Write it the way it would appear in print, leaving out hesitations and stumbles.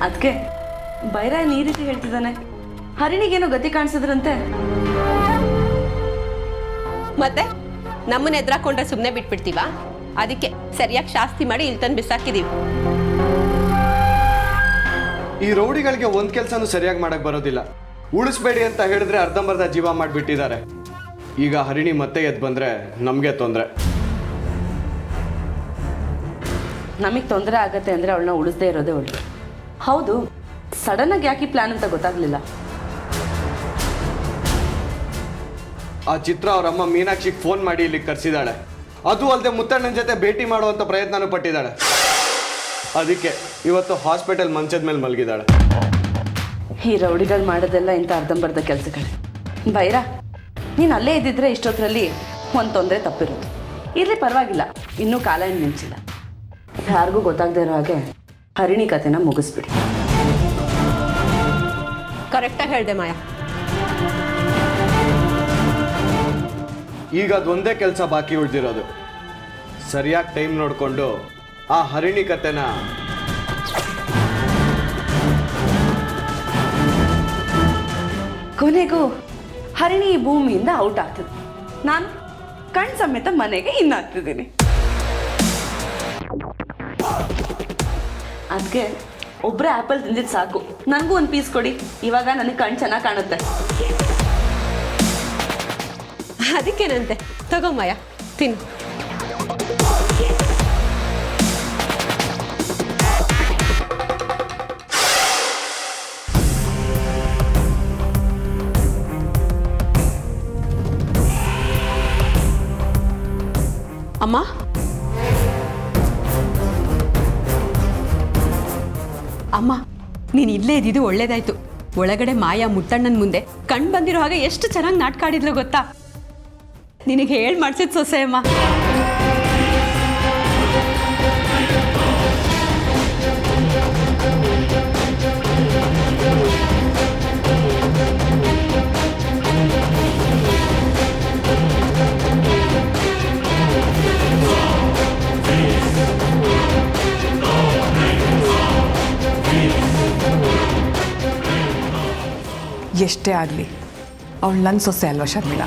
ಅದಕ್ಕೆ ಬೈರಾಯನ್ ಈ ರೀತಿ ಹೇಳ್ತಿದ್ದಾನೆ. ಹರಿಣಿಗೇನೋ ಗತಿ ಕಾಣಿಸಿದ್ರಂತೆ. ಮತ್ತೆ ನಮ್ಮನ್ನ ಎದುರಾಕೊಂಡ್ರೆ ಸುಮ್ಮನೆ ಬಿಟ್ಬಿಡ್ತೀವ? ಅದಕ್ಕೆ ಸರಿಯಾಗಿ ಶಾಸ್ತಿ ಮಾಡಿ ಇಲ್ಲಿ ತಂದು ಬಿಸಾಕಿದೀವಿ. ಈ ರೌಡಿಗಳಿಗೆ ಒಂದ್ ಕೆಲಸನೂ ಸರಿಯಾಗಿ ಮಾಡಕ್ ಬರೋದಿಲ್ಲ. ಉಳಿಸ್ಬೇಡಿ ಅಂತ ಹೇಳಿದ್ರೆ ಅರ್ಧಂಬರ್ಧ ಜೀವ ಮಾಡಿಬಿಟ್ಟಿದ್ದಾರೆ. ಈಗ ಹರಿಣಿ ಮತ್ತೆ ಎದ್ದು ಬಂದ್ರೆ ನಮಗೆ ತೊಂದರೆ. ನಮಗೆ ತೊಂದರೆ ಆಗತ್ತೆ ಅಂದರೆ ಅವಳನ್ನ ಉಳಿಸದೇ ಇರೋದೇ ಒಳ್ಳೆ. ಹೌದು, ಸಡನ್ನಾಗಿ ಯಾಕೆ ಪ್ಲಾನ್ ಅಂತ ಗೊತ್ತಾಗ್ಲಿಲ್ಲ. ಆ ಚಿತ್ರ ಅವರಮ್ಮ ಮೀನಾಕ್ಷಿಗೆ ಫೋನ್ ಮಾಡಿ ಇಲ್ಲಿಗೆ ಕರೆಸಿದಾಳೆ. ಅದು ಅಲ್ಲದೆ ಮುತ್ತಣ್ಣನ ಜೊತೆ ಭೇಟಿ ಮಾಡುವಂಥ ಪ್ರಯತ್ನನೂ ಪಟ್ಟಿದ್ದಾಳೆ. ಅದಕ್ಕೆ ಇವತ್ತು ಹಾಸ್ಪಿಟಲ್ ಮಂಚದ ಮೇಲೆ ಮಲಗಿದ್ದಾಳೆ. ಈ ರೌಡಿಗಳು ಮಾಡೋದೆಲ್ಲ ಇಂಥ ಅರ್ಧಂಬರ್ಧ ಕೆಲಸಗಳೇ. ಬೈರ, ನೀನು ಅಲ್ಲೇ ಇದ್ದಿದ್ರೆ ಇಷ್ಟೊತ್ತರಲ್ಲಿ ಒಂದು ತೊಂದರೆ ತಪ್ಪಿರೋದು. ಇರಲಿ, ಪರವಾಗಿಲ್ಲ, ಇನ್ನೂ ಕಾಲ ಏನು ಮಿಂಚಿಲ್ಲ. ಯಾರಿಗೂ ಗೊತ್ತಾಗದೇ ಇರೋ ಹಾಗೆ ಹರಿಣಿ ಕಥೆನ ಮುಗಿಸ್ಬಿಡಿ. ಕರೆಕ್ಟಾಗಿ ಹೇಳಿದೆ ಮಾಯಾ. ಈಗ ಅದೊಂದೇ ಕೆಲಸ ಬಾಕಿ ಉಳಿದಿರೋದು. ಸರಿಯಾಗಿ ಟೈಮ್ ನೋಡಿಕೊಂಡು ಆ ಹರಿಣಿ ಕಥೆನ ಕೊನೆಗೂ ಹರಿಣಿ ಈ ಭೂಮಿಯಿಂದ ಔಟ್ ಆಗ್ತದೆ. ನಾನು ಕಣ್ ಸಮೇತ ಮನೆಗೆ ಇನ್ನಾಗ್ತಿದ್ದೀನಿ. ಅದಕ್ಕೆ ಒಬ್ಬರೇ ಆ್ಯಪಲ್ ತಿಂದಿದ್ದು ಸಾಕು. ನನಗೂ ಒಂದು ಪೀಸ್ ಕೊಡಿ. ಇವಾಗ ನನಗೆ ಕಣ್ ಚೆನ್ನಾಗಿ ಕಾಣುತ್ತೆ. ಅದಕ್ಕೇನಂತೆ, ತಗೋ ಮಾಯಾ, ತಿನ್ನು. ಅಮ್ಮ, ಅಮ್ಮ, ನೀನು ಇಲ್ಲೇ ಇದ್ದಿದ್ದು ಒಳ್ಳೇದಾಯ್ತು. ಒಳಗಡೆ ಮಾಯಾ ಮುತ್ತಣ್ಣನ ಮುಂದೆ ಕಣ್ ಬಂದಿರೋ ಹಾಗೆ ಎಷ್ಟು ಚೆನ್ನಾಗಿ ನಾಟಕ ಆಡಿದ್ಲು ಗೊತ್ತಾ? ನಿನಗೆ ಹೇಳಿ ಮಾಡಿಸಿದ ಸೊಸೆ ಅಮ್ಮ. ಎಷ್ಟೇ ಆಗಲಿ ಅವಳು ನನ್ನ ಸೊಸೆ ಅಲ್ವಾ ಶರ್ಮಿಳಾ?